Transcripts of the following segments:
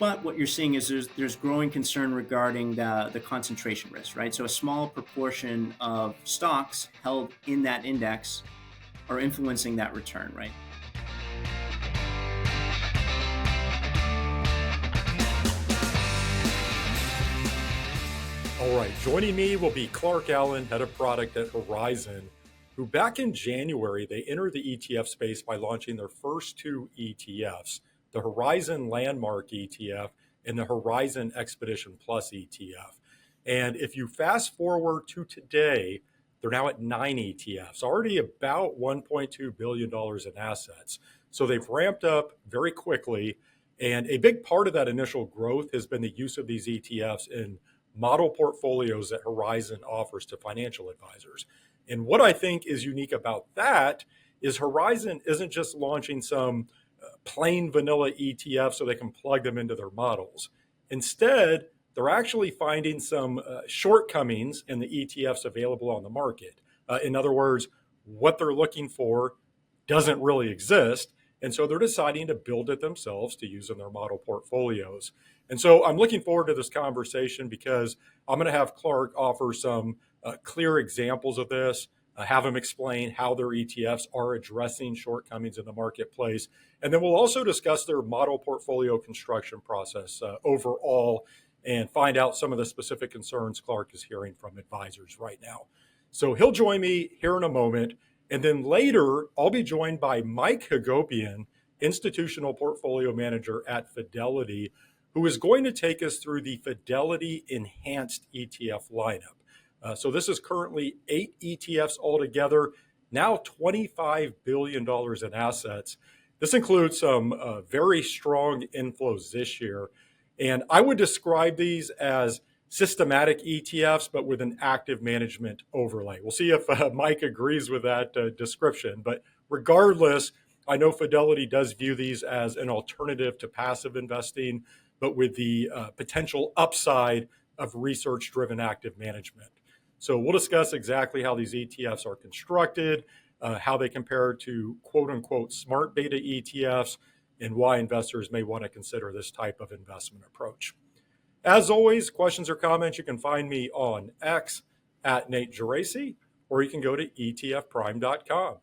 But what you're seeing is there's growing concern regarding the concentration risk, right? So a small proportion of stocks held in that index are influencing that return, right? All right, joining me will be Clark Allen, head of product at Horizon, who back in January, they entered the ETF space by launching their first two ETFs, the Horizon Landmark ETF and the Horizon Expedition Plus ETF. And if you fast forward to today, they're now at 9 ETFs, already about $1.2 billion in assets. So they've ramped up very quickly. And a big part of that initial growth has been the use of these ETFs in model portfolios that Horizon offers to financial advisors. And what I think is unique about that is Horizon isn't just launching some plain vanilla ETF so they can plug them into their models. Instead, they're actually finding some shortcomings in the ETFs available on the market. In other words, what they're looking for doesn't really exist. And so they're deciding to build it themselves to use in their model portfolios. And so I'm looking forward to this conversation because I'm going to have Clark offer some clear examples of this, have him explain how their ETFs are addressing shortcomings in the marketplace. And then we'll also discuss their model portfolio construction process overall and find out some of the specific concerns Clark is hearing from advisors right now. So he'll join me here in a moment. And then later, I'll be joined by Mike Hagopian, institutional portfolio manager at Fidelity, who is going to take us through the Fidelity Enhanced ETF lineup. So this is currently 8 ETFs altogether, now $25 billion in assets. This includes some very strong inflows this year. And I would describe these as systematic ETFs, but with an active management overlay. We'll see if Mike agrees with that description. But regardless, I know Fidelity does view these as an alternative to passive investing, but with the potential upside of research-driven active management. So we'll discuss exactly how these ETFs are constructed, how they compare to quote-unquote smart beta ETFs, and why investors may want to consider this type of investment approach. As always, questions or comments, you can find me on X at Nate Geraci, or you can go to etfprime.com.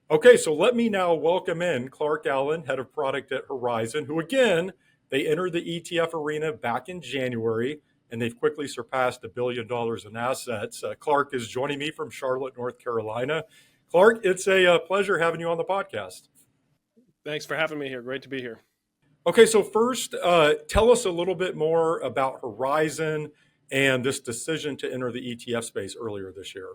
Okay, so let me now welcome in Clark Allen, head of product at Horizon, who again, they entered the ETF arena back in January, and they've quickly surpassed $1 billion in assets. Clark is joining me from Charlotte, North Carolina. Clark, it's a pleasure having you on the podcast. Thanks for having me here. Great to be here. Okay, so first, tell us a little bit more about Horizon and this decision to enter the ETF space earlier this year.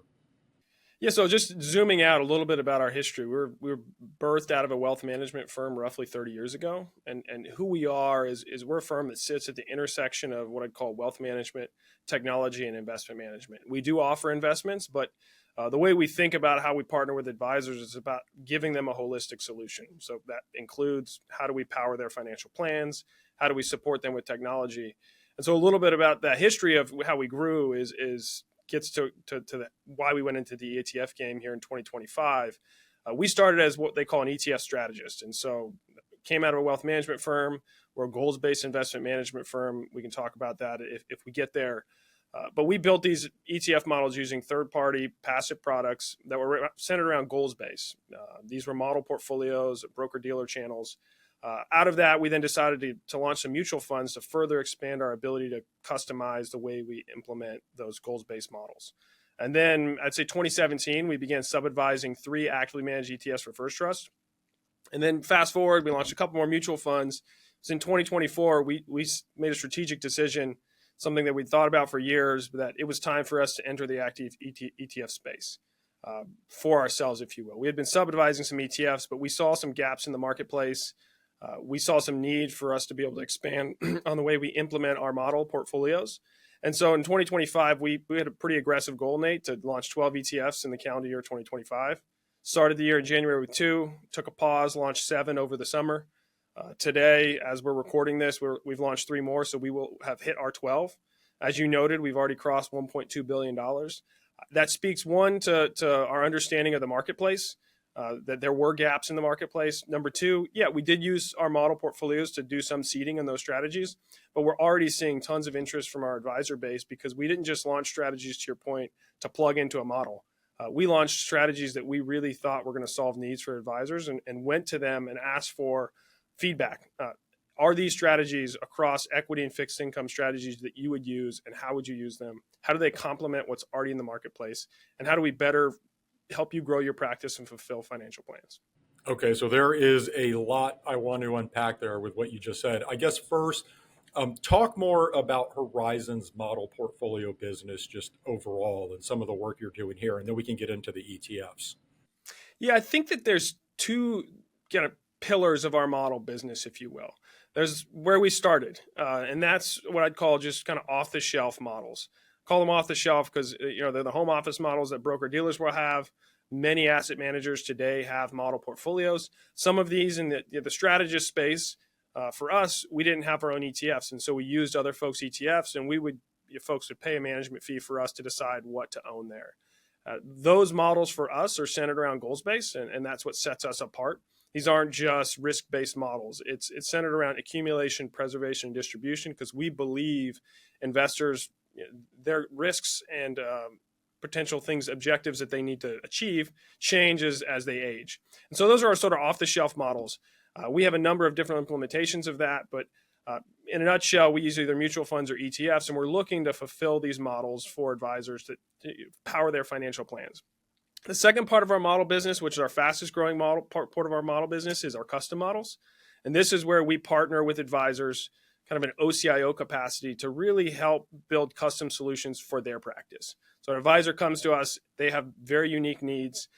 Yeah, so just zooming out a little bit about our history, we were birthed out of a wealth management firm roughly 30 years ago. And who we are is we're a firm that sits at the intersection of what I'd call wealth management, technology, and investment management. We do offer investments, but the way we think about how we partner with advisors is about giving them a holistic solution. So that includes how do we power their financial plans? How do we support them with technology? And so a little bit about that history of how we grew gets to why we went into the ETF game here in 2025. We started as what they call an ETF strategist. And so came out of a wealth management firm. We're a goals-based investment management firm. We can talk about that if we get there. But we built these ETF models using third-party passive products that were centered around goals-based. These were model portfolios, broker-dealer channels. Out of that, we then decided to launch some mutual funds to further expand our ability to customize the way we implement those goals-based models. And then I'd say 2017, we began sub-advising 3 actively managed ETFs for First Trust. And then fast forward, we launched a couple more mutual funds. So in 2024, we made a strategic decision, something that we'd thought about for years, that it was time for us to enter the active ETF space for ourselves, if you will. We had been sub-advising some ETFs, but we saw some gaps in the marketplace. We saw some need for us to be able to expand on the way we implement our model portfolios. And so in 2025, we had a pretty aggressive goal, Nate, to launch 12 ETFs in the calendar year 2025. Started the year in January with 2, took a pause, launched 7 over the summer. Today, as we're recording this, we've launched 3 more, so we will have hit our 12. As you noted, we've already crossed $1.2 billion. That speaks, one, to our understanding of the marketplace. that there were gaps in the marketplace. Number two, yeah, we did use our model portfolios to do some seeding in those strategies, but we're already seeing tons of interest from our advisor base because we didn't just launch strategies, to your point, to plug into a model. We launched strategies that we really thought were going to solve needs for advisors and went to them and asked for feedback. Are these strategies across equity and fixed income strategies that you would use, and how would you use them? How do they complement what's already in the marketplace? And how do we better help you grow your practice and fulfill financial plans? Okay, so there is a lot I want to unpack there with what you just said. I guess first, talk more about Horizon's model portfolio business just overall and some of the work you're doing here, and then we can get into the ETFs. Yeah, I think that there's two kind of pillars of our model business, if you will. There's where we started, and that's what I'd call just kind of off-the-shelf models. Call them off the shelf because they're the home office models that broker dealers will have. Many asset managers today have model portfolios. Some of these in the strategist space, for us, we didn't have our own ETFs, and so we used other folks' ETFs, and folks would pay a management fee for us to decide what to own there. Those models for us are centered around goals-based, and that's what sets us apart. These aren't just risk-based models. It's centered around accumulation, preservation, and distribution because we believe investors, their risks and potential things, objectives that they need to achieve changes as they age. And so those are our sort of off-the-shelf models. We have a number of different implementations of that, but in a nutshell, we use either mutual funds or ETFs, and we're looking to fulfill these models for advisors to power their financial plans. The second part of our model business, which is our fastest growing part of our model business, is our custom models. And this is where we partner with advisors kind of an OCIO capacity to really help build custom solutions for their practice. So an advisor comes to us, they have very unique needs.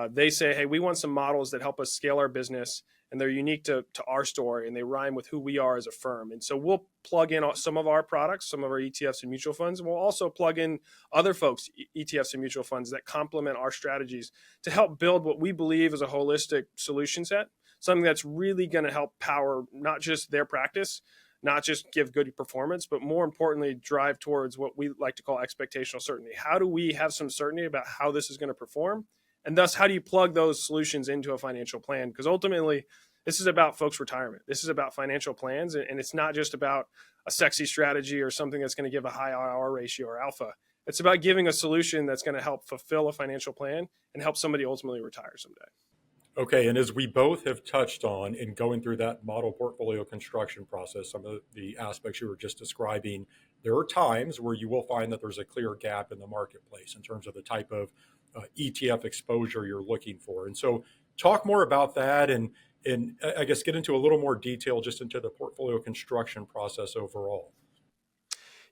They say, hey, we want some models that help us scale our business, and they're unique to our story, and they rhyme with who we are as a firm. And so we'll plug in some of our products, some of our ETFs and mutual funds, and we'll also plug in other folks' ETFs and mutual funds that complement our strategies to help build what we believe is a holistic solution set, something that's really going to help power not just their practice, not just give good performance, but more importantly, drive towards what we like to call expectational certainty. How do we have some certainty about how this is going to perform? And thus, how do you plug those solutions into a financial plan? Because ultimately, this is about folks' retirement. This is about financial plans, and it's not just about a sexy strategy or something that's going to give a high IR ratio or alpha. It's about giving a solution that's going to help fulfill a financial plan and help somebody ultimately retire someday. Okay, and as we both have touched on in going through that model portfolio construction process, some of the aspects you were just describing, there are times where you will find that there's a clear gap in the marketplace in terms of the type of ETF exposure you're looking for. And so talk more about that and I guess get into a little more detail just into the portfolio construction process overall.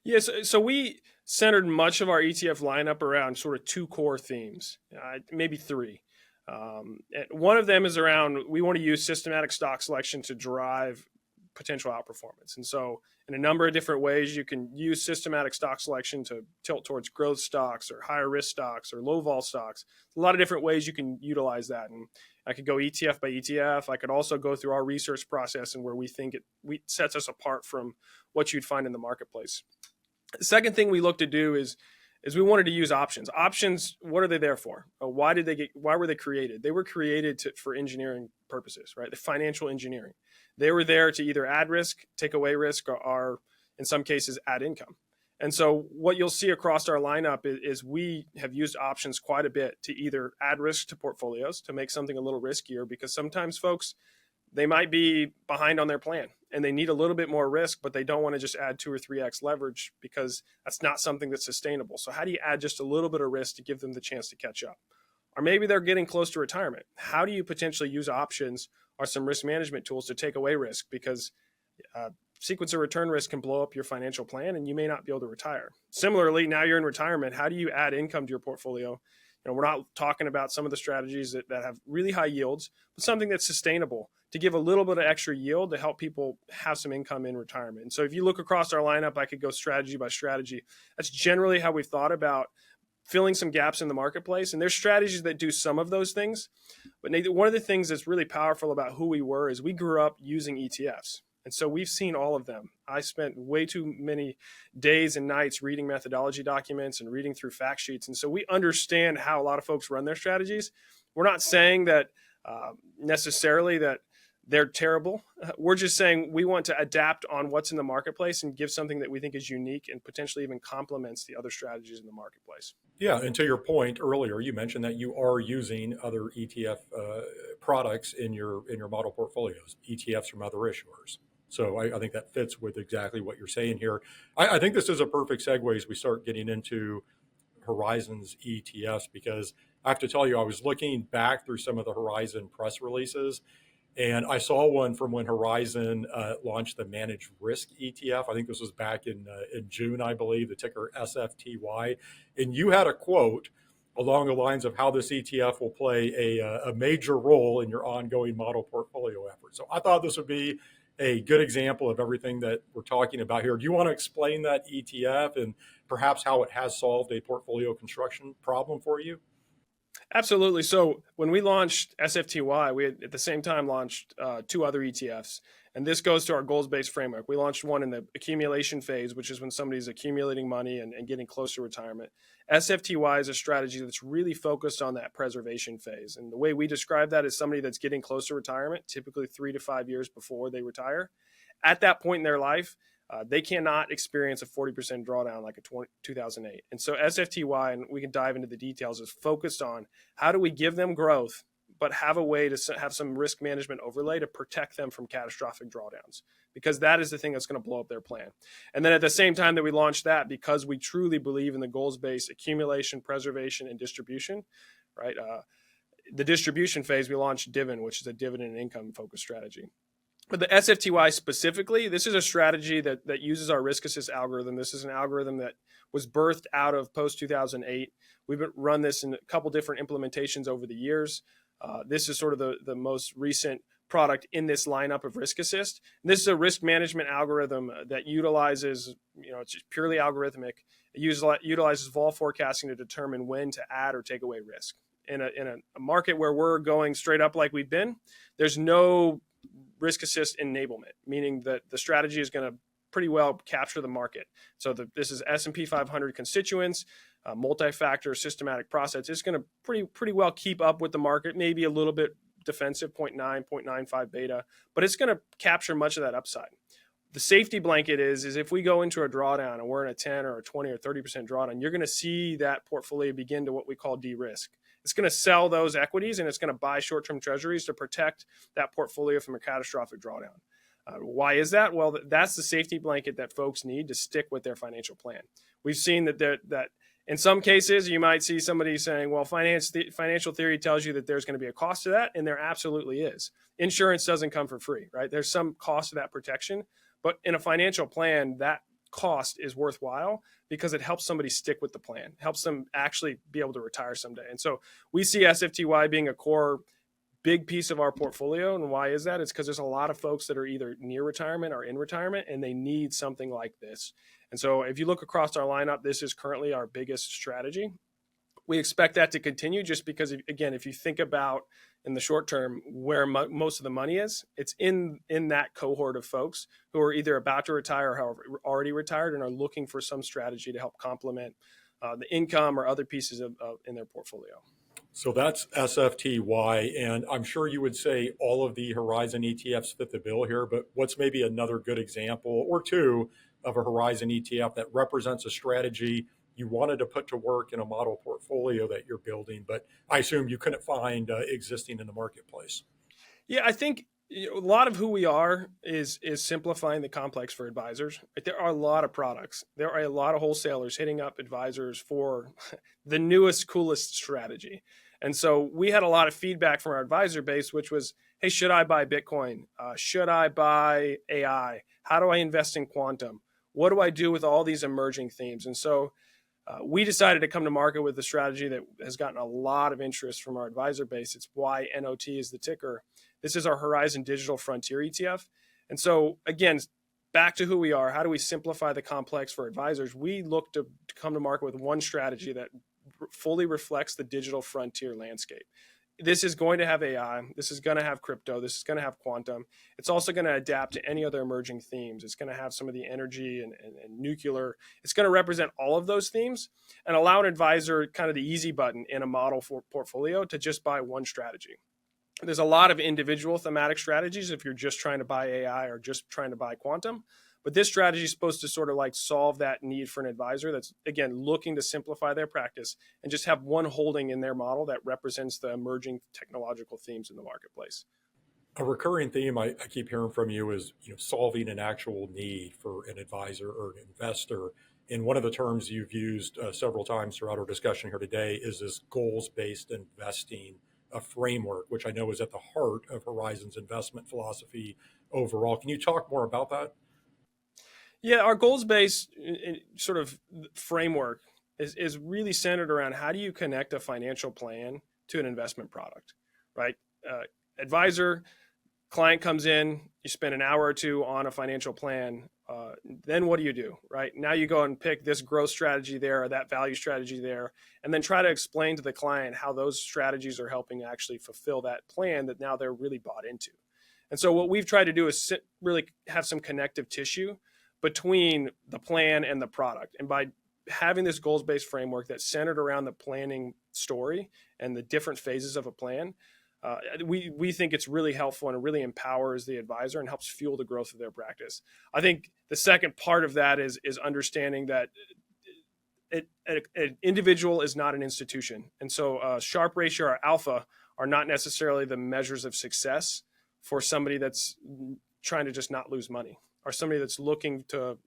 Yes, so we centered much of our ETF lineup around sort of two core themes, maybe three. One of them is around, we want to use systematic stock selection to drive potential outperformance. And so in a number of different ways, you can use systematic stock selection to tilt towards growth stocks or higher risk stocks or low vol stocks. A lot of different ways you can utilize that. And I could go ETF by ETF. I could also go through our research process and where we think it sets us apart from what you'd find in the marketplace. The second thing we look to do is we wanted to use options. Options, what are they there for? Why were they created? They were created for engineering purposes, right? The financial engineering. They were there to either add risk, take away risk, or in some cases add income. And so what you'll see across our lineup is we have used options quite a bit to either add risk to portfolios to make something a little riskier, because sometimes folks, they might be behind on their plan and they need a little bit more risk, but they don't want to just add 2 or 3x leverage because that's not something that's sustainable. So how do you add just a little bit of risk to give them the chance to catch up? Or maybe they're getting close to retirement. How do you potentially use options or some risk management tools to take away risk? Because sequence of return risk can blow up your financial plan and you may not be able to retire. Similarly, now you're in retirement. How do you add income to your portfolio? We're not talking about some of the strategies that have really high yields, but something that's sustainable to give a little bit of extra yield to help people have some income in retirement. And so if you look across our lineup, I could go strategy by strategy. That's generally how we've thought about filling some gaps in the marketplace. And there's strategies that do some of those things. But Nathan, one of the things that's really powerful about who we were is we grew up using ETFs. And so we've seen all of them. I spent way too many days and nights reading methodology documents and reading through fact sheets. And so we understand how a lot of folks run their strategies. We're not saying that necessarily that they're terrible. We're just saying we want to adapt on what's in the marketplace and give something that we think is unique and potentially even complements the other strategies in the marketplace. Yeah, and to your point earlier, you mentioned that you are using other ETF products in your model portfolios, ETFs from other issuers. So I think that fits with exactly what you're saying here. I think this is a perfect segue as we start getting into Horizon's ETFs, because I have to tell you, I was looking back through some of the Horizon press releases, and I saw one from when Horizon launched the Managed Risk ETF. I think this was back in June, I believe, the ticker SFTY. And you had a quote along the lines of how this ETF will play a major role in your ongoing model portfolio effort. So I thought this would be a good example of everything that we're talking about here. Do you want to explain that ETF and perhaps how it has solved a portfolio construction problem for you? Absolutely. So when we launched SFTY, we had at the same time launched two other ETFs. And this goes to our goals-based framework. We launched one in the accumulation phase, which is when somebody's accumulating money and getting close to retirement. SFTY is a strategy that's really focused on that preservation phase. And the way we describe that is somebody that's getting close to retirement, typically 3 to 5 years before they retire. At that point in their life, they cannot experience a 40% drawdown like a 2008. And so SFTY, and we can dive into the details, is focused on how do we give them growth, but have a way to have some risk management overlay to protect them from catastrophic drawdowns, because that is the thing that's going to blow up their plan. And then at the same time that we launched that, because we truly believe in the goals-based accumulation, preservation, and distribution, right? The distribution phase, we launched Dividend, which is a dividend and income focused strategy. But the SFTY specifically, this is a strategy that uses our risk assist algorithm. This is an algorithm that was birthed out of post 2008. We've run this in a couple different implementations over the years. This is sort of the most recent product in this lineup of risk assist. And this is a risk management algorithm that utilizes, it's just purely algorithmic. It utilizes vol forecasting to determine when to add or take away risk. In a market where we're going straight up like we've been, there's no risk assist enablement, meaning that the strategy is going to pretty well capture the market. So this is S&P 500 constituents, multi-factor systematic process. It's going to pretty well keep up with the market, maybe a little bit defensive, 0.9, 0.95 beta, but it's going to capture much of that upside. The safety blanket is if we go into a drawdown and we're in a 10 or a 20 or 30% drawdown, you're going to see that portfolio begin to what we call de-risk. It's going to sell those equities and it's going to buy short-term treasuries to protect that portfolio from a catastrophic drawdown. Why is that? Well, that's the safety blanket that folks need to stick with their financial plan. We've seen that in some cases, you might see somebody saying, well, financial theory tells you that there's going to be a cost to that, and there absolutely is. Insurance doesn't come for free, right? There's some cost to that protection, but in a financial plan, that cost is worthwhile because it helps somebody stick with the plan, helps them actually be able to retire someday. And so we see SFTY being a core big piece of our portfolio. And why is that? It's because there's a lot of folks that are either near retirement or in retirement, and they need something like this. And so if you look across our lineup, this is currently our biggest strategy. We expect that to continue just because, again, if you think about in the short term where most of the money is, it's in that cohort of folks who are either about to retire or already retired and are looking for some strategy to help complement the income or other pieces in their portfolio. So that's SFTY, and I'm sure you would say all of the Horizon ETFs fit the bill here, but what's maybe another good example or two of a Horizon ETF that represents a strategy you wanted to put to work in a model portfolio that you're building, but I assume you couldn't find existing in the marketplace? Yeah, I think a lot of who we are is simplifying the complex for advisors. There are a lot of products. There are a lot of wholesalers hitting up advisors for the newest, coolest strategy. And so we had a lot of feedback from our advisor base, which was, hey, should I buy Bitcoin? Should I buy AI? How do I invest in quantum? What do I do with all these emerging themes? And so we decided to come to market with a strategy that has gotten a lot of interest from our advisor base. It's why NOT is the ticker. This is our Horizon Digital Frontier ETF. And so, again, back to who we are, how do we simplify the complex for advisors? We look to come to market with one strategy that fully reflects the digital frontier landscape. this is going to have AI. This is going to have crypto. This is going to have quantum. It's also going to adapt to any other emerging themes. It's going to have some of the energy and nuclear. It's going to represent all of those themes and allow an advisor kind of the easy button in a model for portfolio to just buy one strategy. There's a lot of individual thematic strategies if you're just trying to buy AI or just trying to buy quantum. But this strategy is supposed to sort of like solve that need for an advisor that's, again, looking to simplify their practice and just have one holding in their model that represents the emerging technological themes in the marketplace. A recurring theme I keep hearing from you is, solving an actual need for an advisor or an investor. And one of the terms you've used several times throughout our discussion here today is this goals-based investing framework, which I know is at the heart of Horizon's investment philosophy overall. Can you talk more about that? Yeah, our goals-based sort of framework is really centered around how do you connect a financial plan to an investment product, right? Advisor, client comes in, you spend an hour or two on a financial plan. Then what do? Right? Now you go and pick this growth strategy there or that value strategy there, and then try to explain to the client how those strategies are helping actually fulfill that plan that now they're really bought into. And so what we've tried to do is really have some connective tissue between the plan and the product. And by having this goals-based framework that's centered around the planning story and the different phases of a plan, we think it's really helpful and it really empowers the advisor and helps fuel the growth of their practice. I think the second part of that is understanding that an individual is not an institution. And so Sharpe ratio or alpha are not necessarily the measures of success for somebody that's trying to just not lose money, or somebody that's looking to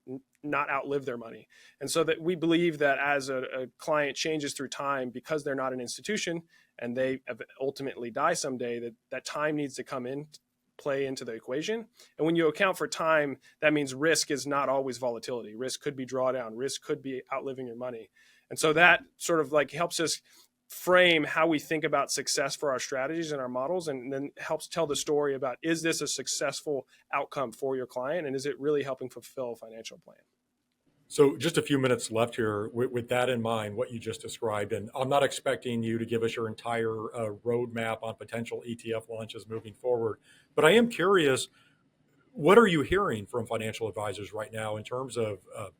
not outlive their money. And so that we believe that as a client changes through time, because they're not an institution and they ultimately die someday, that time needs to come in, play into the equation. And when you account for time, that means risk is not always volatility. Risk could be drawdown. Risk could be outliving your money. And so that sort of like helps us frame how we think about success for our strategies and our models, and then helps tell the story about, is this a successful outcome for your client, and is it really helping fulfill a financial plan? So just a few minutes left here with that in mind, what you just described, and I'm not expecting you to give us your entire roadmap on potential ETF launches moving forward, but I am curious, what are you hearing from financial advisors right now in terms of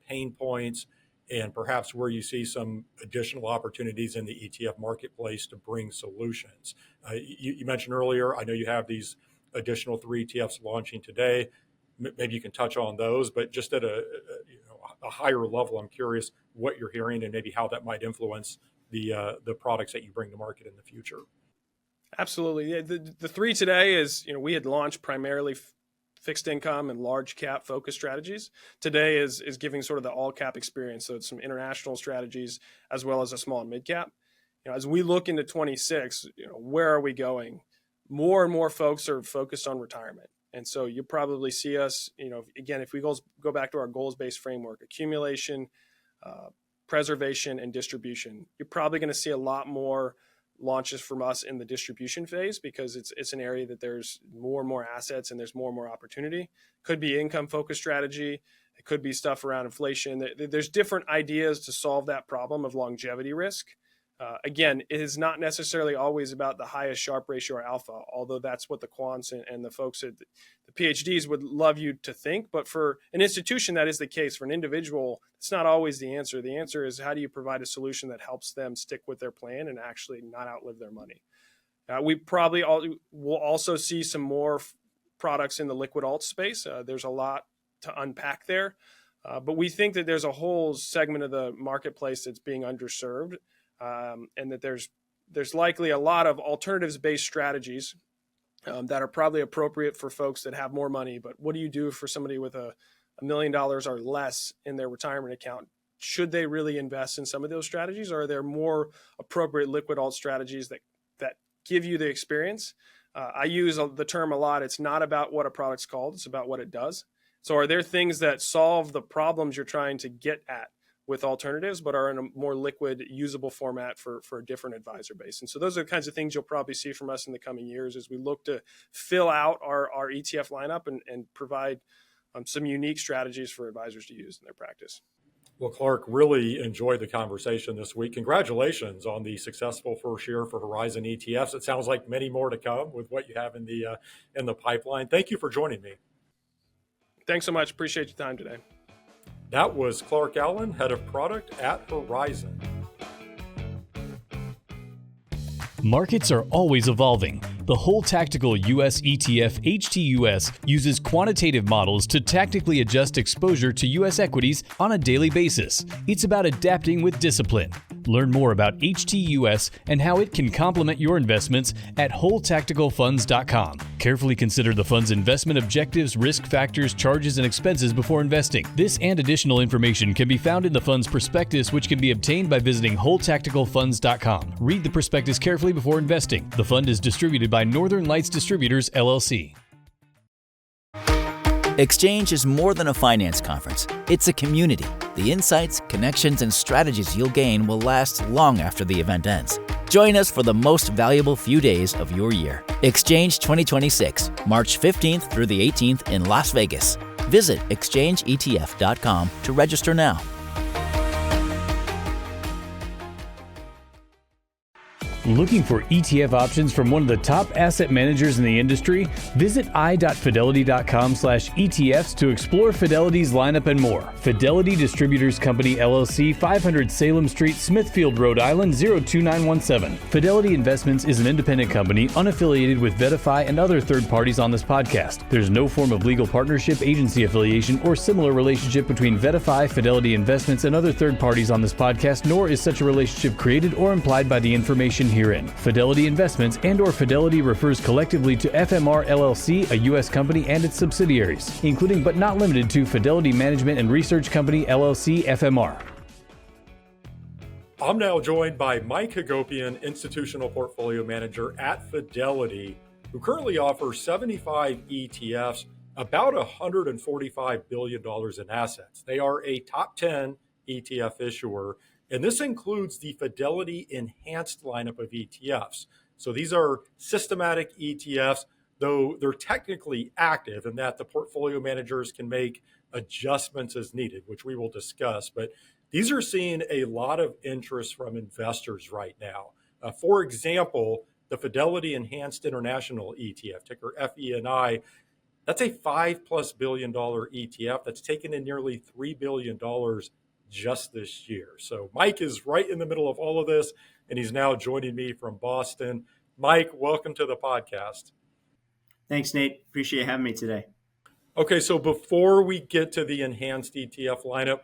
pain points and perhaps where you see some additional opportunities in the ETF marketplace to bring solutions? You mentioned earlier, I know you have these additional 3 ETFs launching today. Maybe you can touch on those, but just at a higher level, I'm curious what you're hearing and maybe how that might influence the products that you bring to market in the future. Absolutely. Yeah, the 3 today is, we had launched primarily fixed income and large cap focus strategies. Today is giving sort of the all cap experience. So it's some international strategies as well as a small and mid cap. As we look into 26, where are we going? More and more folks are focused on retirement. And so you probably see us, again, if we go back to our goals-based framework, accumulation, preservation, and distribution, you're probably going to see a lot more launches from us in the distribution phase, because it's an area that there's more and more assets and there's more and more opportunity. Could be income focused strategy. It could be stuff around inflation. There's different ideas to solve that problem of longevity risk. Again, it is not necessarily always about the highest Sharpe ratio or alpha, although that's what the quants and the folks at the PhDs would love you to think. But for an institution, that is the case. For an individual, it's not always the answer. The answer is, how do you provide a solution that helps them stick with their plan and actually not outlive their money? We probably will also see some more products in the liquid alt space. There's a lot to unpack there. But we think that there's a whole segment of the marketplace that's being underserved. And that there's likely a lot of alternatives-based strategies that are probably appropriate for folks that have more money. But what do you do for somebody with $1 million or less in their retirement account? Should they really invest in some of those strategies, or are there more appropriate liquid alt strategies that give you the experience? I use the term a lot. It's not about what a product's called. It's about what it does. So are there things that solve the problems you're trying to get at with alternatives, but are in a more liquid, usable format for a different advisor base? And so those are the kinds of things you'll probably see from us in the coming years as we look to fill out our ETF lineup and provide some unique strategies for advisors to use in their practice. Well, Clark, really enjoyed the conversation this week. Congratulations on the successful first year for Horizon ETFs. It sounds like many more to come with what you have in the pipeline. Thank you for joining me. Thanks so much. Appreciate your time today. That was Clark Allen, Head of Product at Horizon. Markets are always evolving. The Whole Tactical US ETF HTUS uses quantitative models to tactically adjust exposure to US equities on a daily basis. It's about adapting with discipline. Learn more about HTUS and how it can complement your investments at wholetacticalfunds.com. Carefully consider the fund's investment objectives, risk factors, charges, and expenses before investing. This and additional information can be found in the fund's prospectus, which can be obtained by visiting wholetacticalfunds.com. Read the prospectus carefully before investing. The fund is distributed by Northern Lights Distributors, LLC. Exchange is more than a finance conference. It's a community. The insights, connections, and strategies you'll gain will last long after the event ends. Join us for the most valuable few days of your year. Exchange 2026, March 15th through the 18th in Las Vegas. Visit exchangeetf.com to register now. Looking for ETF options from one of the top asset managers in the industry? Visit i.fidelity.com/ETFs to explore Fidelity's lineup and more. Fidelity Distributors Company, LLC, 500 Salem Street, Smithfield, Rhode Island, 02917. Fidelity Investments is an independent company unaffiliated with VettaFi and other third parties on this podcast. There's no form of legal partnership, agency affiliation, or similar relationship between VettaFi, Fidelity Investments, and other third parties on this podcast, nor is such a relationship created or implied by the information herein. Fidelity Investments and/or Fidelity refers collectively to FMR LLC, a U.S. company, and its subsidiaries, including but not limited to Fidelity Management and Research Company LLC, FMR. I'm now joined by Mike Hagopian, Institutional Portfolio Manager at Fidelity, who currently offers 75 ETFs, about $145 billion in assets. They are a top 10 ETF issuer, and this includes the Fidelity Enhanced lineup of ETFs. So these are systematic ETFs, though they're technically active in that the portfolio managers can make adjustments as needed, which we will discuss. But these are seeing a lot of interest from investors right now. For example, the Fidelity Enhanced International ETF, ticker FENI, that's a $5+ billion ETF that's taken in nearly $3 billion just this year. So Mike is right in the middle of all of this, and he's now joining me from Boston. Mike, welcome to the podcast. Thanks, Nate. Appreciate having me today. Okay, so before we get to the enhanced ETF lineup,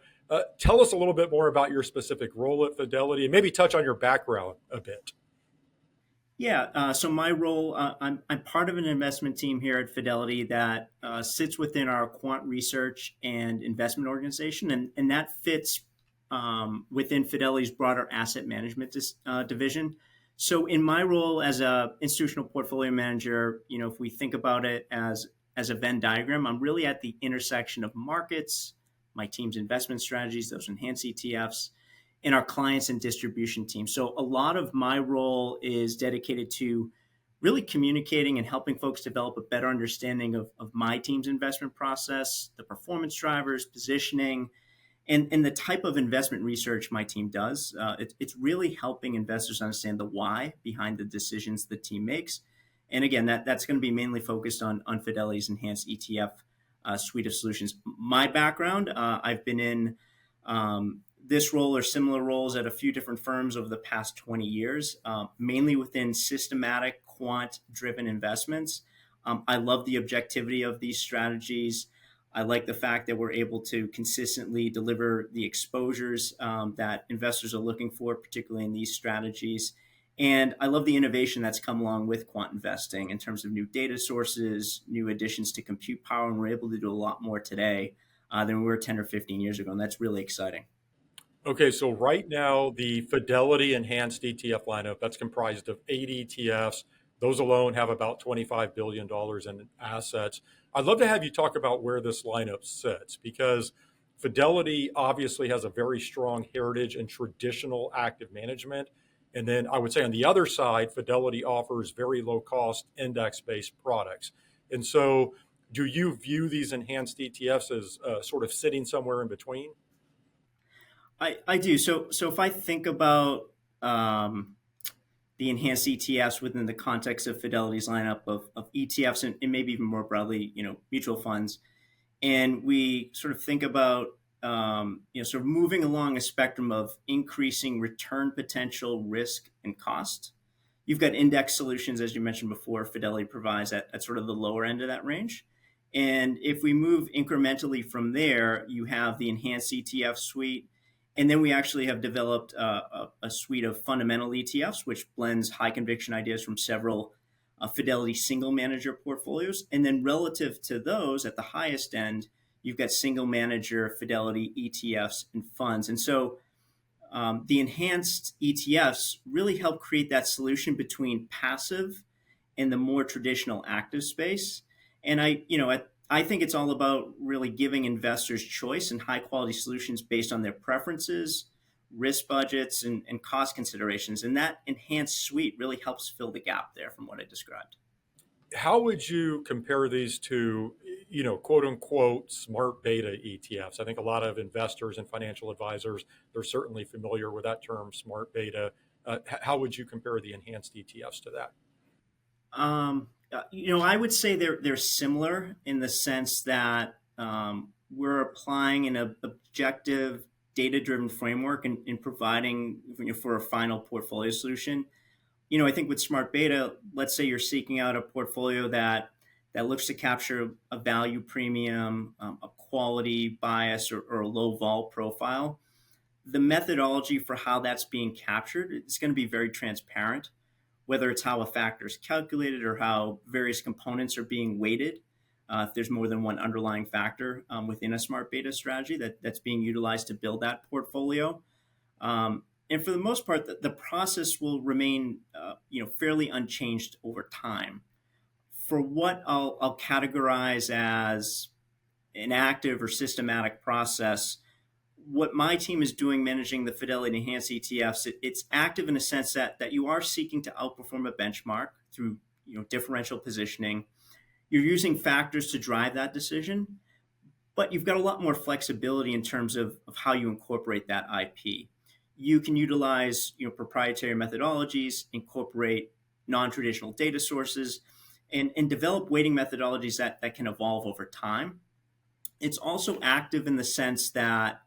tell us a little bit more about your specific role at Fidelity and maybe touch on your background a bit. Yeah, so my role, I'm part of an investment team here at Fidelity that sits within our quant research and investment organization, and that fits within Fidelity's broader asset management division. So in my role as a institutional portfolio manager, if we think about it as a Venn diagram, I'm really at the intersection of markets, my team's investment strategies, those enhanced ETFs, and our clients and distribution team. So a lot of my role is dedicated to really communicating and helping folks develop a better understanding of my team's investment process, the performance drivers, positioning, and the type of investment research my team does. It's really helping investors understand the why behind the decisions the team makes. And again, that's going to be mainly focused on Fidelity's enhanced ETF suite of solutions. My background, I've been in this role or similar roles at a few different firms over the past 20 years, mainly within systematic quant-driven investments. I love the objectivity of these strategies. I like the fact that we're able to consistently deliver the exposures that investors are looking for, particularly in these strategies. And I love the innovation that's come along with quant investing in terms of new data sources, new additions to compute power, and we're able to do a lot more today than we were 10 or 15 years ago, and that's really exciting. Okay, so right now, the Fidelity Enhanced ETF lineup, that's comprised of 8 ETFs. Those alone have about $25 billion in assets. I'd love to have you talk about where this lineup sits, because Fidelity obviously has a very strong heritage in traditional active management. And then I would say on the other side, Fidelity offers very low-cost index-based products. And so do you view these enhanced ETFs as sort of sitting somewhere in between? I do. So if I think about the enhanced ETFs within the context of Fidelity's lineup of ETFs and maybe even more broadly, mutual funds, and we sort of think about sort of moving along a spectrum of increasing return potential, risk, and cost. You've got index solutions, as you mentioned before. Fidelity provides at sort of the lower end of that range. And if we move incrementally from there, you have the enhanced ETF suite. And then we actually have developed a suite of fundamental ETFs, which blends high conviction ideas from several Fidelity single manager portfolios. And then relative to those at the highest end, you've got single manager Fidelity ETFs and funds. And so the enhanced ETFs really help create that solution between passive and the more traditional active space. And I think it's all about really giving investors choice and high quality solutions based on their preferences, risk budgets, and cost considerations. And that enhanced suite really helps fill the gap there from what I described. How would you compare these to, quote unquote, smart beta ETFs? I think a lot of investors and financial advisors, they're certainly familiar with that term, smart beta. How would you compare the enhanced ETFs to that? I would say they're similar in the sense that we're applying an objective, data-driven framework in providing for a final portfolio solution. I think with smart beta, let's say you're seeking out a portfolio that looks to capture a value premium, a quality bias, or a low vol profile. The methodology for how that's being captured is going to be very transparent, whether it's how a factor is calculated or how various components are being weighted. If there's more than one underlying factor within a smart beta strategy that's being utilized to build that portfolio. And for the most part, the process will remain fairly unchanged over time. For what I'll categorize as an active or systematic process, what my team is doing managing the Fidelity Enhanced ETFs, it's active in a sense that you are seeking to outperform a benchmark through differential positioning. You're using factors to drive that decision, but you've got a lot more flexibility in terms of how you incorporate that IP. You can utilize proprietary methodologies, incorporate non-traditional data sources, and develop weighting methodologies that can evolve over time. It's also active in the sense that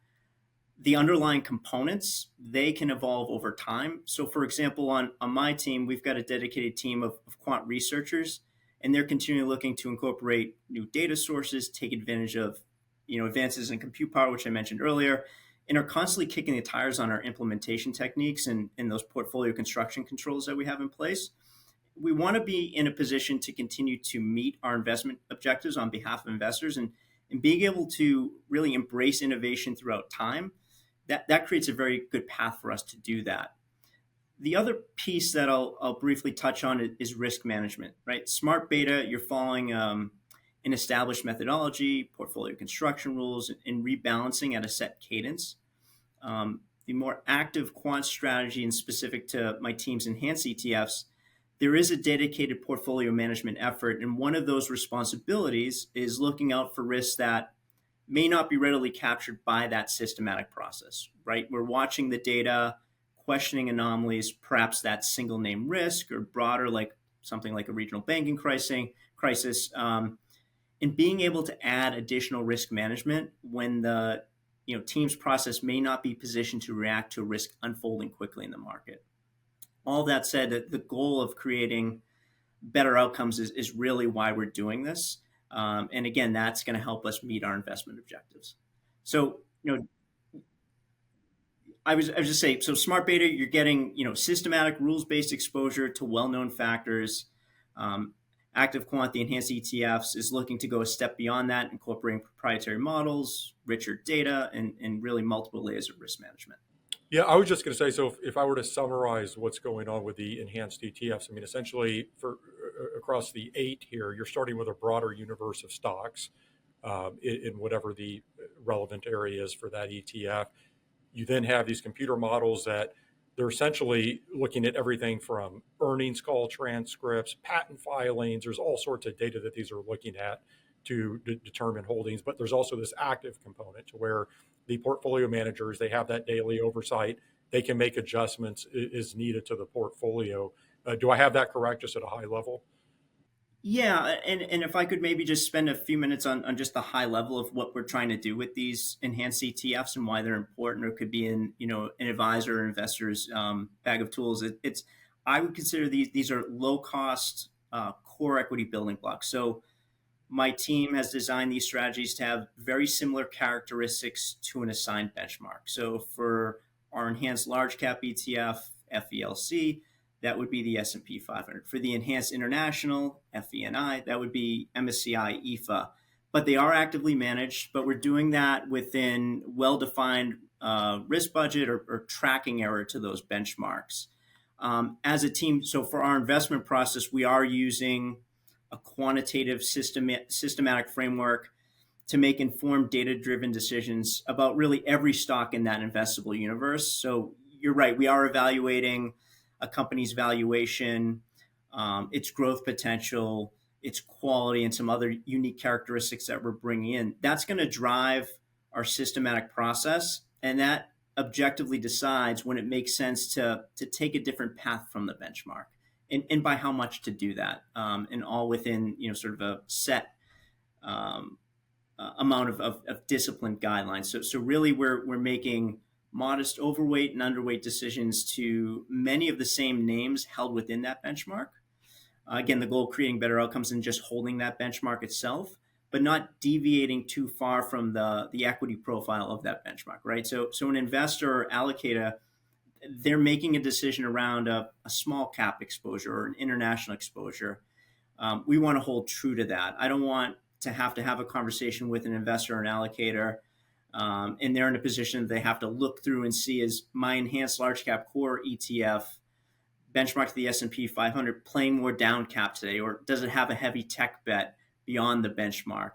the underlying components, they can evolve over time. So for example, on my team, we've got a dedicated team of quant researchers, and they're continually looking to incorporate new data sources, take advantage of advances in compute power, which I mentioned earlier, and are constantly kicking the tires on our implementation techniques and those portfolio construction controls that we have in place. We want to be in a position to continue to meet our investment objectives on behalf of investors and being able to really embrace innovation throughout time. That creates a very good path for us to do that. The other piece that I'll briefly touch on is risk management, right? Smart beta, you're following an established methodology, portfolio construction rules, and rebalancing at a set cadence. The more active quant strategy and specific to my team's enhanced ETFs, there is a dedicated portfolio management effort. And one of those responsibilities is looking out for risks that may not be readily captured by that systematic process, right? We're watching the data, questioning anomalies, perhaps that single name risk or broader, like something like a regional banking crisis, and being able to add additional risk management when the team's process may not be positioned to react to a risk unfolding quickly in the market. All that said, the goal of creating better outcomes is really why we're doing this. And again, that's going to help us meet our investment objectives. So, I was just saying, so smart beta, you're getting, systematic rules-based exposure to well-known factors. Active quant, the enhanced ETFs, is looking to go a step beyond that, incorporating proprietary models, richer data, and really multiple layers of risk management. Yeah, I was just going to say, so if I were to summarize what's going on with the enhanced ETFs, I mean, essentially for across the 8 here, you're starting with a broader universe of stocks in whatever the relevant area is for that ETF. You then have these computer models that they're essentially looking at everything from earnings call transcripts, patent filings. There's all sorts of data that these are looking at. to determine holdings, but there's also this active component to where the portfolio managers, they have that daily oversight. They can make adjustments as needed to the portfolio. Do I have that correct, just at a high level? Yeah, and if I could maybe just spend a few minutes on just the high level of what we're trying to do with these enhanced ETFs and why they're important, or could be in an advisor or investor's bag of tools. It's I would consider these are low cost core equity building blocks. So my team has designed these strategies to have very similar characteristics to an assigned benchmark. So for our enhanced large cap ETF, FELC, that would be the S&P 500. For the enhanced international, FENI, that would be MSCI EFA. But they are actively managed, but we're doing that within well-defined risk budget or tracking error to those benchmarks. As a team, so for our investment process, we are using a quantitative systematic framework to make informed data-driven decisions about really every stock in that investable universe. So you're right, we are evaluating a company's valuation, its growth potential, its quality, and some other unique characteristics that we're bringing in. That's going to drive our systematic process, and that objectively decides when it makes sense to take a different path from the benchmark, and by how much to do that, and all within sort of a set amount of disciplined guidelines. So really, we're making modest overweight and underweight decisions to many of the same names held within that benchmark. Again, the goal of creating better outcomes than just holding that benchmark itself, but not deviating too far from the equity profile of that benchmark, right? So an investor or allocator, they're making a decision around a small cap exposure or an international exposure. We want to hold true to that. I don't want to have a conversation with an investor or an allocator, and they're in a position that they have to look through and see, is my enhanced large cap core ETF benchmark to the S&P 500 playing more down cap today, or does it have a heavy tech bet beyond the benchmark?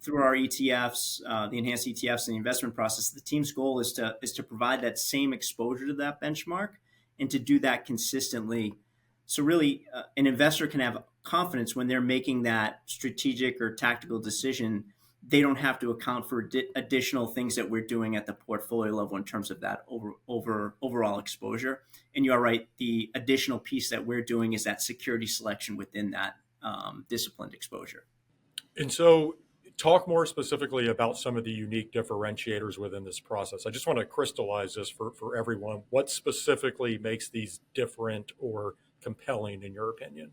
Through our ETFs, the enhanced ETFs and the investment process, the team's goal is to provide that same exposure to that benchmark and to do that consistently. So really, an investor can have confidence when they're making that strategic or tactical decision. They don't have to account for additional things that we're doing at the portfolio level in terms of that overall exposure. And you are right, the additional piece that we're doing is that security selection within that disciplined exposure. And so, talk more specifically about some of the unique differentiators within this process. I just want to crystallize this for everyone. What specifically makes these different or compelling, in your opinion?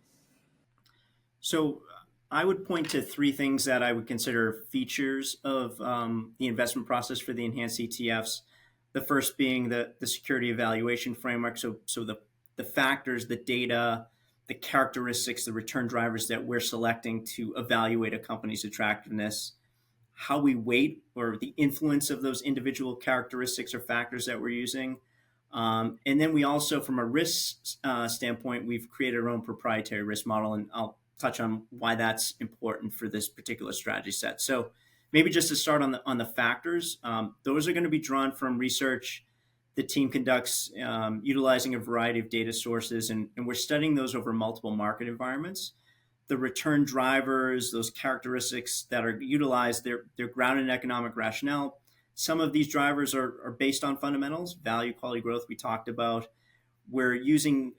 So I would point to three things that I would consider features of the investment process for the enhanced ETFs. The first being the security evaluation framework. So the factors, the data, the characteristics, the return drivers that we're selecting to evaluate a company's attractiveness, how we weight or the influence of those individual characteristics or factors that we're using. And then we also, from a risk standpoint, we've created our own proprietary risk model, and I'll touch on why that's important for this particular strategy set. So maybe just to start on the factors, those are going to be drawn from research the team conducts utilizing a variety of data sources, and we're studying those over multiple market environments. The return drivers, those characteristics that are utilized, they're grounded in economic rationale. Some of these drivers are based on fundamentals, value, quality, growth we talked about. We're using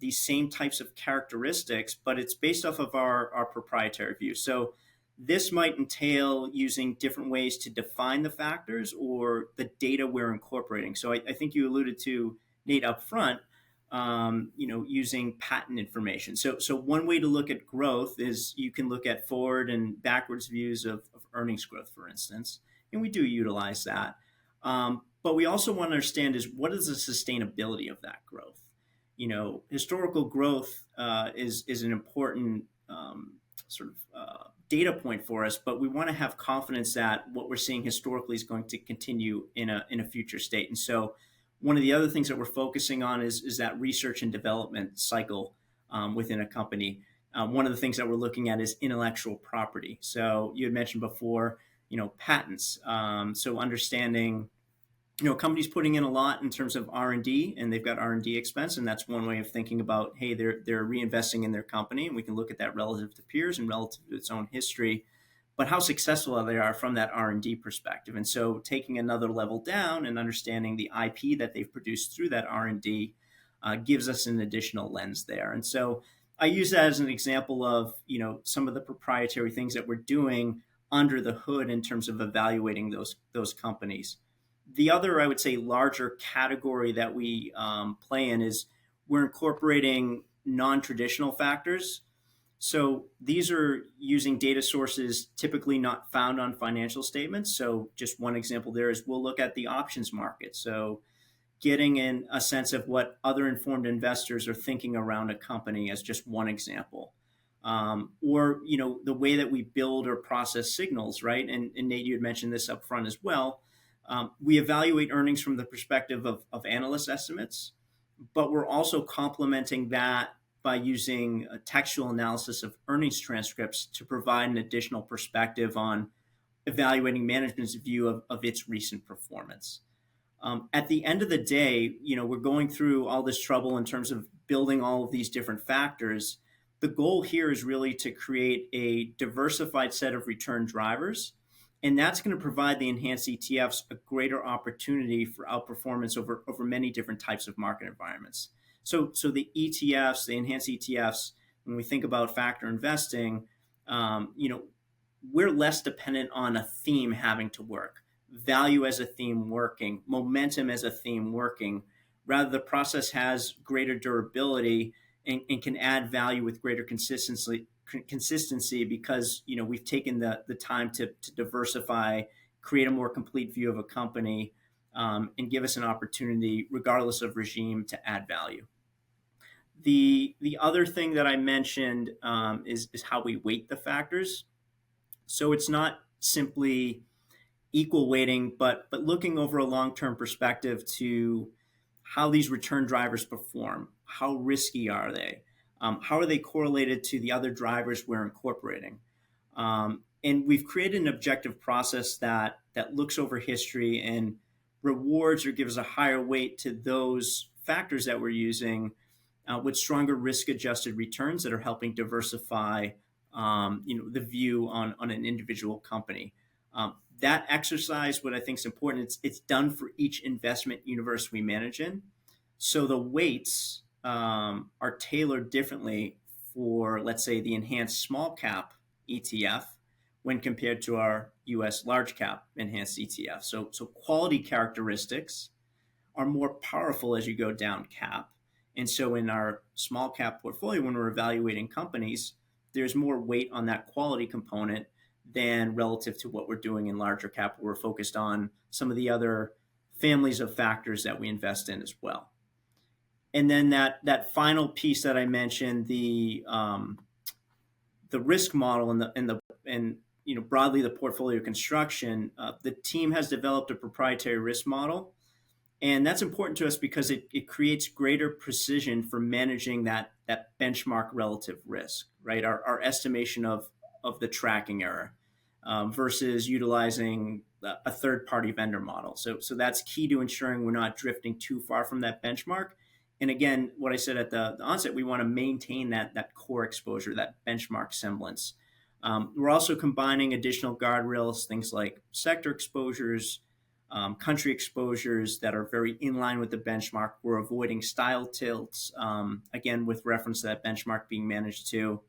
these same types of characteristics, but it's based off of our proprietary view. So this might entail using different ways to define the factors or the data we're incorporating. So I think you alluded to, Nate, up front, using patent information. So one way to look at growth is you can look at forward and backwards views of earnings growth, for instance, and we do utilize that. But we also want to understand is what is the sustainability of that growth? Historical growth is an important data point for us, but we want to have confidence that what we're seeing historically is going to continue in a future state. And so one of the other things that we're focusing on is that research and development cycle within a company. One of the things that we're looking at is intellectual property. So you had mentioned before, patents. So understanding, companies putting in a lot in terms of R&D, and they've got R&D expense, and that's one way of thinking about, hey, they're reinvesting in their company, and we can look at that relative to peers and relative to its own history. but how successful they are from that R&D perspective. And so taking another level down and understanding the IP that they've produced through that R&D gives us an additional lens there. And so I use that as an example of, some of the proprietary things that we're doing under the hood in terms of evaluating those companies. The other, I would say, larger category that we play in is we're incorporating non-traditional factors. So these are using data sources typically not found on financial statements. So just one example there is we'll look at the options market. So getting in a sense of what other informed investors are thinking around a company as just one example. Or, the way that we build or process signals, right? And Nate, you had mentioned this up front as well. We evaluate earnings from the perspective of analyst estimates, but we're also complementing that by using a textual analysis of earnings transcripts to provide an additional perspective on evaluating management's view of its recent performance. At the end of the day, we're going through all this trouble in terms of building all of these different factors. The goal here is really to create a diversified set of return drivers, and that's going to provide the enhanced ETFs a greater opportunity for outperformance over many different types of market environments. So the ETFs, the enhanced ETFs, when we think about factor investing, we're less dependent on a theme having to work, value as a theme working, momentum as a theme working. Rather, the process has greater durability and can add value with greater consistency because we've taken the time to diversify, create a more complete view of a company, and give us an opportunity, regardless of regime, to add value. The other thing that I mentioned is how we weight the factors. So it's not simply equal weighting, but looking over a long-term perspective to how these return drivers perform. How risky are they? How are they correlated to the other drivers we're incorporating? And we've created an objective process that looks over history and rewards or gives a higher weight to those factors that we're using with stronger risk-adjusted returns that are helping diversify the view on an individual company. That exercise, what I think is important, it's done for each investment universe we manage in. So the weights are tailored differently for, let's say, the enhanced small cap ETF when compared to our US large cap enhanced ETF. So quality characteristics are more powerful as you go down cap. And so in our small cap portfolio, when we're evaluating companies, there's more weight on that quality component than relative to what we're doing in larger cap, where we're focused on some of the other families of factors that we invest in as well. And then that final piece that I mentioned, the risk model and broadly the portfolio construction, the team has developed a proprietary risk model. And that's important to us because it creates greater precision for managing that benchmark relative risk, right? Our estimation of the tracking error versus utilizing a third-party vendor model. So that's key to ensuring we're not drifting too far from that benchmark. And again, what I said at the onset, we want to maintain that core exposure, that benchmark semblance. We're also combining additional guardrails, things like sector exposures, country exposures that are very in line with the benchmark. We're avoiding style tilts, again, with reference to that benchmark being managed too.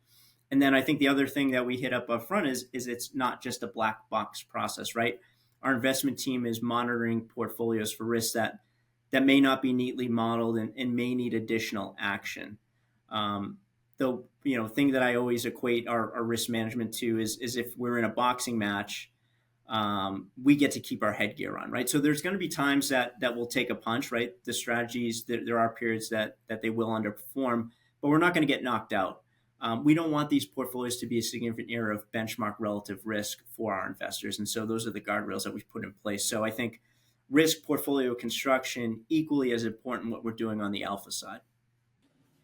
And then I think the other thing that we hit up front is it's not just a black box process, right? Our investment team is monitoring portfolios for risks that may not be neatly modeled and may need additional action. The thing that I always equate our risk management to is if we're in a boxing match, we get to keep our headgear on, right? So there's going to be times that we'll take a punch, right? The strategies, there are periods that they will underperform, but we're not going to get knocked out. We don't want these portfolios to be a significant area of benchmark relative risk for our investors. And so those are the guardrails that we've put in place. So I think risk portfolio construction equally as important what we're doing on the alpha side.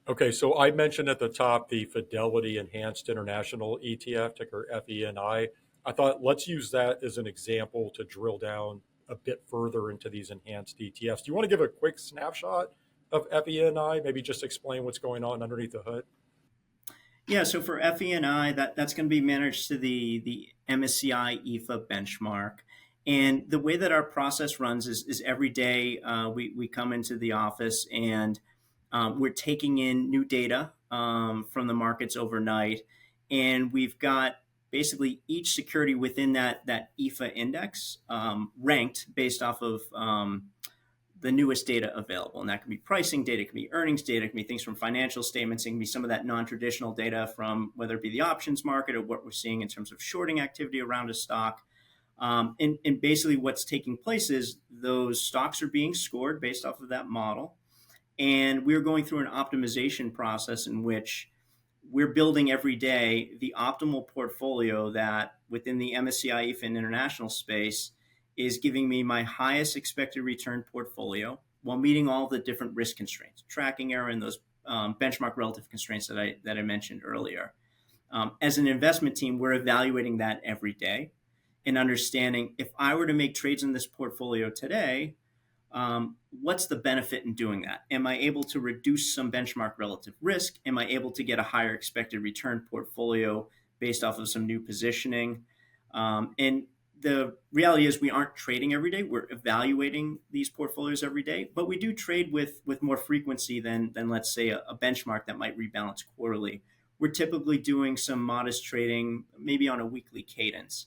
Okay, so I mentioned at the top the Fidelity Enhanced International ETF, ticker FENI. I thought let's use that as an example to drill down a bit further into these enhanced ETFs. Do you want to give a quick snapshot of FENI? Maybe just explain what's going on underneath the hood? Yeah, so for FENI, that's going to be managed to the MSCI EFA benchmark. And the way that our process runs is every day we come into the office and we're taking in new data from the markets overnight. And we've got basically each security within that EFA index ranked based off of the newest data available. And that can be pricing data, it can be earnings data, it can be things from financial statements, it can be some of that non-traditional data from whether it be the options market or what we're seeing in terms of shorting activity around a stock. And basically what's taking place is those stocks are being scored based off of that model. And we're going through an optimization process in which we're building every day the optimal portfolio that within the MSCI EFIN international space is giving me my highest expected return portfolio while meeting all the different risk constraints, tracking error, and those benchmark relative constraints that I mentioned earlier. As an investment team, we're evaluating that every day and understanding if I were to make trades in this portfolio today, what's the benefit in doing that? Am I able to reduce some benchmark relative risk? Am I able to get a higher expected return portfolio based off of some new positioning? And the reality is we aren't trading every day. We're evaluating these portfolios every day, but we do trade with more frequency than let's say a benchmark that might rebalance quarterly. We're typically doing some modest trading, maybe on a weekly cadence.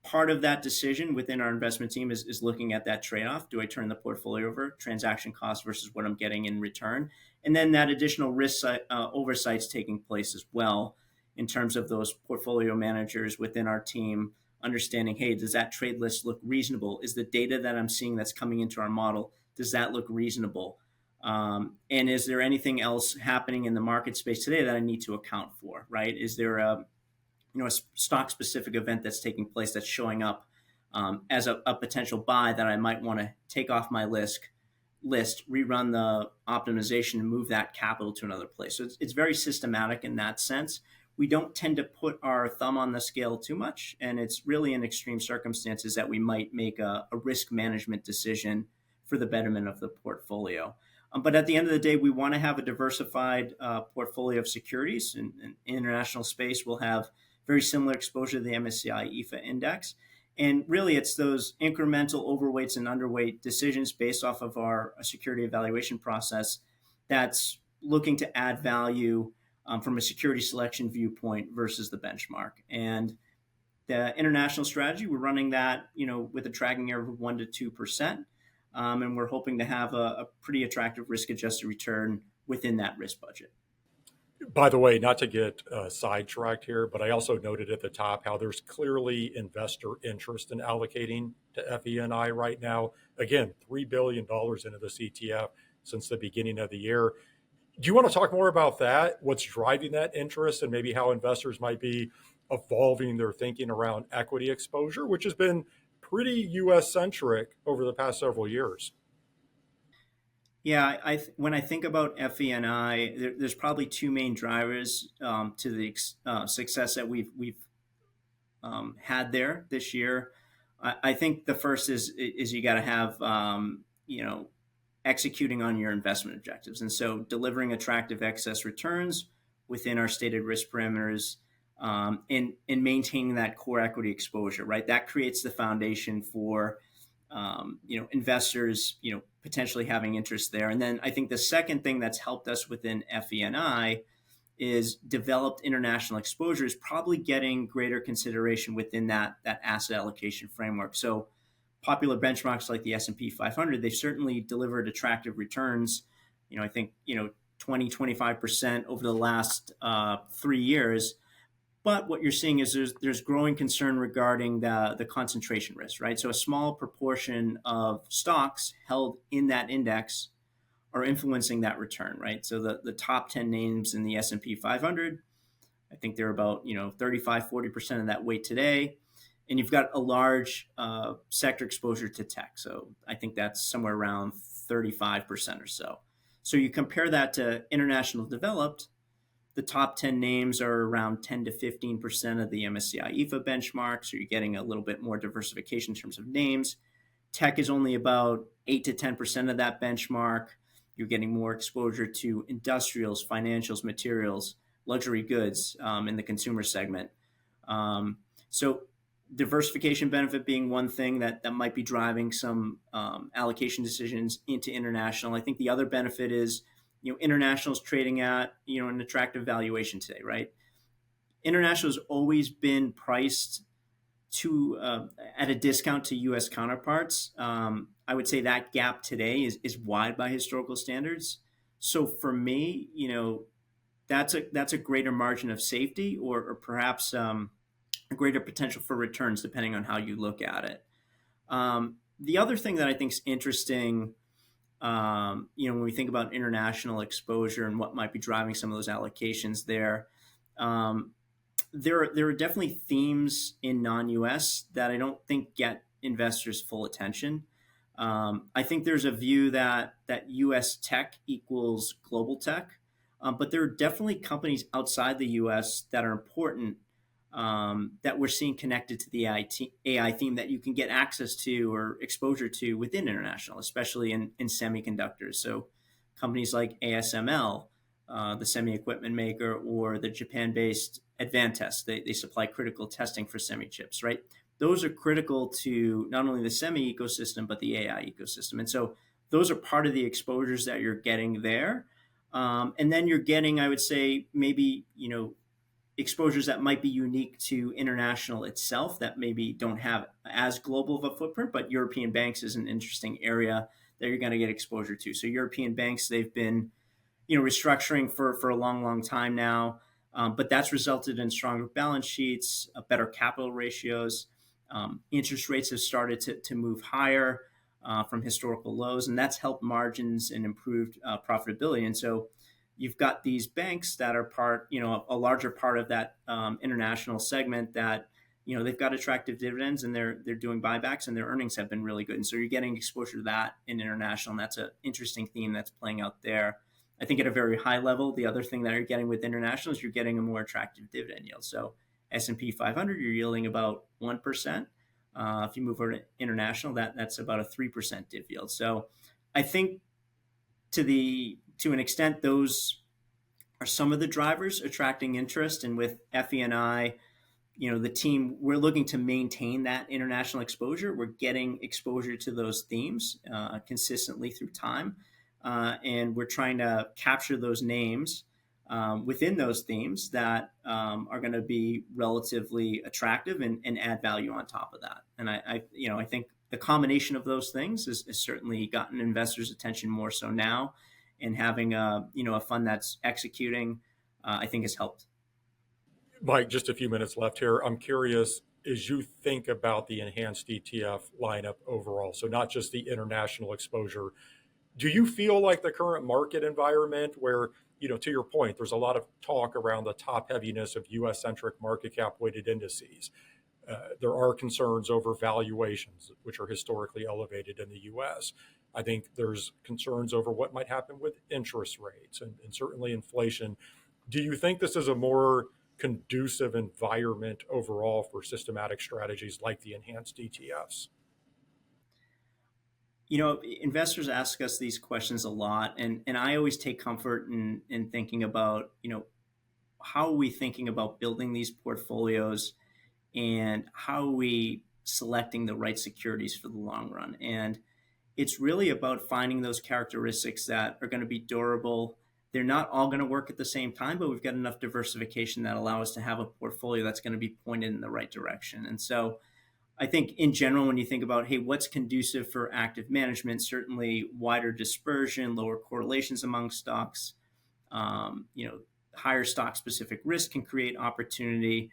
Part of that decision within our investment team is looking at that trade-off. Do I turn the portfolio over, transaction cost versus what I'm getting in return? And then that additional risk oversight's taking place as well in terms of those portfolio managers within our team understanding, hey, does that trade list look reasonable? Is the data that I'm seeing that's coming into our model, does that look reasonable? And is there anything else happening in the market space today that I need to account for, right? Is there a stock specific event that's taking place that's showing up as a potential buy that I might want to take off my list, rerun the optimization and move that capital to another place. So it's very systematic in that sense. We don't tend to put our thumb on the scale too much. And it's really in extreme circumstances that we might make a risk management decision for the betterment of the portfolio. But at the end of the day, we want to have a diversified portfolio of securities. In international space, we'll have very similar exposure to the MSCI EFA index. And really, it's those incremental overweights and underweight decisions based off of our security evaluation process that's looking to add value from a security selection viewpoint versus the benchmark. And the international strategy, we're running that, with a tracking error of 1% to 2%. And we're hoping to have a pretty attractive risk-adjusted return within that risk budget. By the way, not to get sidetracked here, but I also noted at the top how there's clearly investor interest in allocating to FENI right now. Again, $3 billion into this ETF since the beginning of the year. Do you want to talk more about that? What's driving that interest and maybe how investors might be evolving their thinking around equity exposure, which has been pretty U.S. centric over the past several years? Yeah, when I think about FENI, there's probably two main drivers to the success that we've had there this year. I think the first is you got to have executing on your investment objectives, and so delivering attractive excess returns within our stated risk parameters, and maintaining that core equity exposure. Right, that creates the foundation for investors, potentially having interest there. And then I think the second thing that's helped us within FENI is developed international exposure is probably getting greater consideration within that asset allocation framework. So popular benchmarks like the S&P 500, they've certainly delivered attractive returns. I think, 20-25% over the last 3 years. But what you're seeing is there's growing concern regarding the concentration risk, right? So a small proportion of stocks held in that index are influencing that return, right? So the top 10 names in the S&P 500, I think they're about 35-40% of that weight today, and you've got a large sector exposure to tech. So I think that's somewhere around 35% or so. So you compare that to international developed. The top 10 names are around 10 to 15% of the MSCI EFA benchmark, so you're getting a little bit more diversification in terms of names. Tech is only about 8 to 10% of that benchmark. You're getting more exposure to industrials, financials, materials, luxury goods in the consumer segment. So diversification benefit being one thing that might be driving some allocation decisions into international. I think the other benefit is, international is trading at, an attractive valuation today, right? International has always been priced to at a discount to U.S. counterparts. I would say that gap today is wide by historical standards. So for me, that's a greater margin of safety, or perhaps a greater potential for returns, depending on how you look at it. The other thing that I think is interesting, when we think about international exposure and what might be driving some of those allocations there, there are definitely themes in non-US that I don't think get investors full attention. I think there's a view that US tech equals global tech, but there are definitely companies outside the US that are important, that we're seeing connected to the AI theme that you can get access to or exposure to within international, especially in semiconductors. So companies like ASML, the semi-equipment maker, or the Japan-based Advantest, they supply critical testing for semi-chips, right? Those are critical to not only the semi ecosystem, but the AI ecosystem. And so those are part of the exposures that you're getting there. And then you're getting, I would say, maybe, exposures that might be unique to international itself that maybe don't have as global of a footprint, but European banks is an interesting area that you're going to get exposure to. So European banks, they've been, restructuring for a long, long time now, but that's resulted in stronger balance sheets, better capital ratios. Interest rates have started to move higher from historical lows, and that's helped margins and improved profitability. And so you've got these banks that are part, a larger part of that international segment that, they've got attractive dividends, and they're doing buybacks, and their earnings have been really good. And so you're getting exposure to that in international, and that's an interesting theme that's playing out there. I think at a very high level, the other thing that you're getting with international is you're getting a more attractive dividend yield. So S&P 500, you're yielding about 1%. If you move over to international, that's about a 3% div yield. So I think to an extent, those are some of the drivers attracting interest. And with FE&I, the team, we're looking to maintain that international exposure. We're getting exposure to those themes consistently through time. And we're trying to capture those names within those themes that are going to be relatively attractive and add value on top of that. And I think the combination of those things has certainly gotten investors' attention more so now, and having a fund that's executing, I think has helped. Mike, just a few minutes left here. I'm curious, as you think about the enhanced ETF lineup overall, so not just the international exposure, do you feel like the current market environment where, to your point, there's a lot of talk around the top heaviness of US-centric market cap weighted indices? There are concerns over valuations, which are historically elevated in the US. I think there's concerns over what might happen with interest rates and certainly inflation. Do you think this is a more conducive environment overall for systematic strategies like the enhanced ETFs? Investors ask us these questions a lot, and I always take comfort in thinking about, how are we thinking about building these portfolios, and how are we selecting the right securities for the long run. And it's really about finding those characteristics that are going to be durable. They're not all going to work at the same time, but we've got enough diversification that allow us to have a portfolio that's going to be pointed in the right direction. And so I think in general, when you think about, hey, what's conducive for active management, certainly wider dispersion, lower correlations among stocks, higher stock specific risk can create opportunity.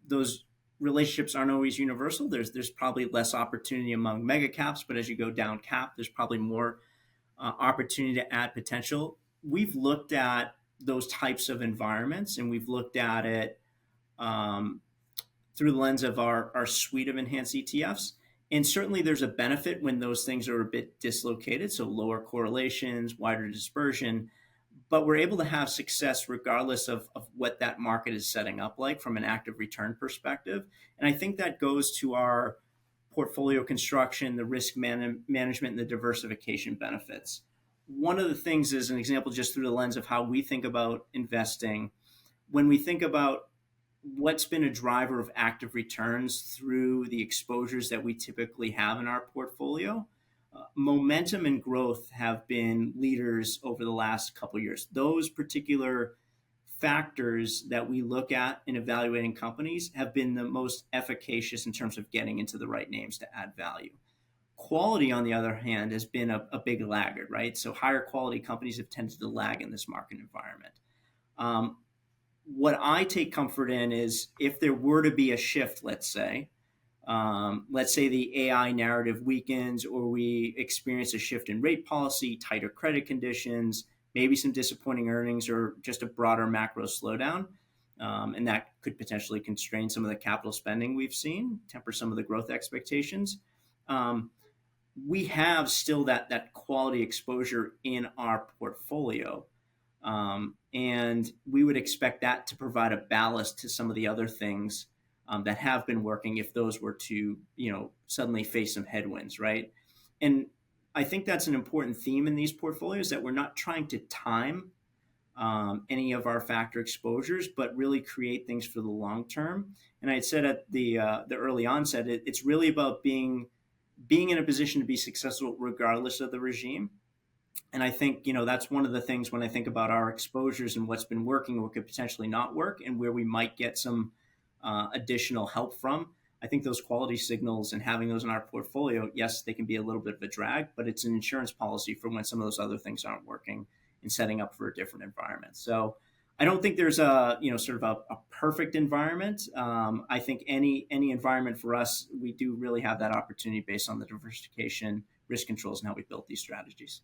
Those relationships aren't always universal. There's probably less opportunity among mega caps, but as you go down cap, there's probably more opportunity to add potential. We've looked at those types of environments, and we've looked at it through the lens of our suite of enhanced ETFs. And certainly there's a benefit when those things are a bit dislocated, so lower correlations, wider dispersion, but we're able to have success regardless of what that market is setting up like from an active return perspective. And I think that goes to our portfolio construction, the risk management, and the diversification benefits. One of the things is an example just through the lens of how we think about investing. when we think about what's been a driver of active returns through the exposures that we typically have in our portfolio, momentum and growth have been leaders over the last couple of years. Those particular factors that we look at in evaluating companies have been the most efficacious in terms of getting into the right names to add value. Quality, on the other hand, has been a big laggard, right? So higher quality companies have tended to lag in this market environment. What I take comfort in is if there were to be a shift, let's say the AI narrative weakens, or we experience a shift in rate policy, tighter credit conditions, maybe some disappointing earnings, or just a broader macro slowdown. And that could potentially constrain some of the capital spending we've seen, temper some of the growth expectations. We have still that quality exposure in our portfolio. And we would expect that to provide a ballast to some of the other things that have been working if those were to, suddenly face some headwinds, right? And I think that's an important theme in these portfolios, that we're not trying to time any of our factor exposures, but really create things for the long term. And I had said at the early onset, it's really about being in a position to be successful regardless of the regime. And I think, that's one of the things when I think about our exposures and what's been working, what could potentially not work, and where we might get some additional help from. I think those quality signals and having those in our portfolio, yes, they can be a little bit of a drag, but it's an insurance policy for when some of those other things aren't working and setting up for a different environment. So I don't think there's a perfect environment. I think any environment for us, we do really have that opportunity based on the diversification, risk controls, and how we built these strategies.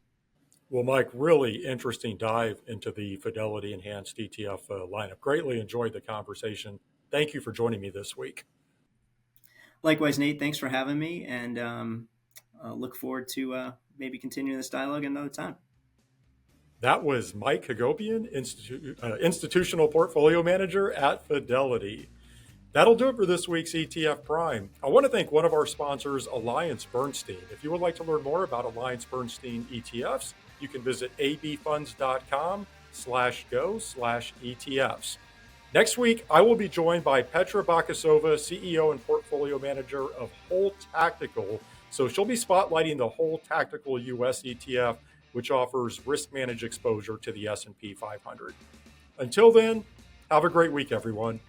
Well, Mike, really interesting dive into the Fidelity Enhanced ETF lineup. Greatly enjoyed the conversation. Thank you for joining me this week. Likewise, Nate, thanks for having me, and look forward to maybe continuing this dialogue another time. That was Mike Hagopian, Institutional Portfolio Manager at Fidelity. That'll do it for this week's ETF Prime. I want to thank one of our sponsors, AllianceBernstein. If you would like to learn more about AllianceBernstein ETFs, you can visit abfunds.com/go/ETFs. Next week, I will be joined by Petra Bakasova, CEO and Portfolio Manager of Whole Tactical. So she'll be spotlighting the Whole Tactical US ETF, which offers risk-managed exposure to the S&P 500. Until then, have a great week, everyone.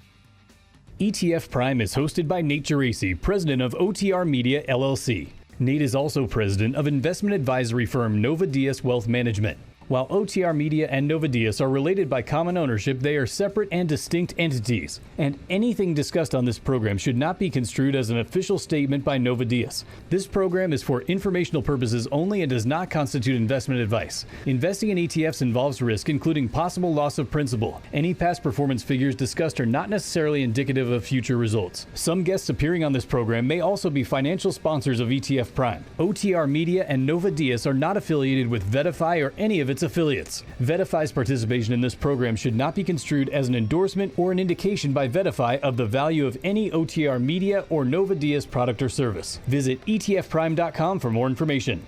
ETF Prime is hosted by Nate Geraci, president of OTR Media, LLC. Nate is also president of investment advisory firm Nova Diaz Wealth Management. While OTR Media and Nova Diaz are related by common ownership, they are separate and distinct entities, and anything discussed on this program should not be construed as an official statement by Nova Diaz. This program is for informational purposes only and does not constitute investment advice. Investing in ETFs involves risk, including possible loss of principal. Any past performance figures discussed are not necessarily indicative of future results. Some guests appearing on this program may also be financial sponsors of ETF Prime. OTR Media and Nova Diaz are not affiliated with Vetify or any of its affiliates. Vetify's participation in this program should not be construed as an endorsement or an indication by Vetify of the value of any OTR Media or Nova Diaz product or service. Visit etfprime.com for more information.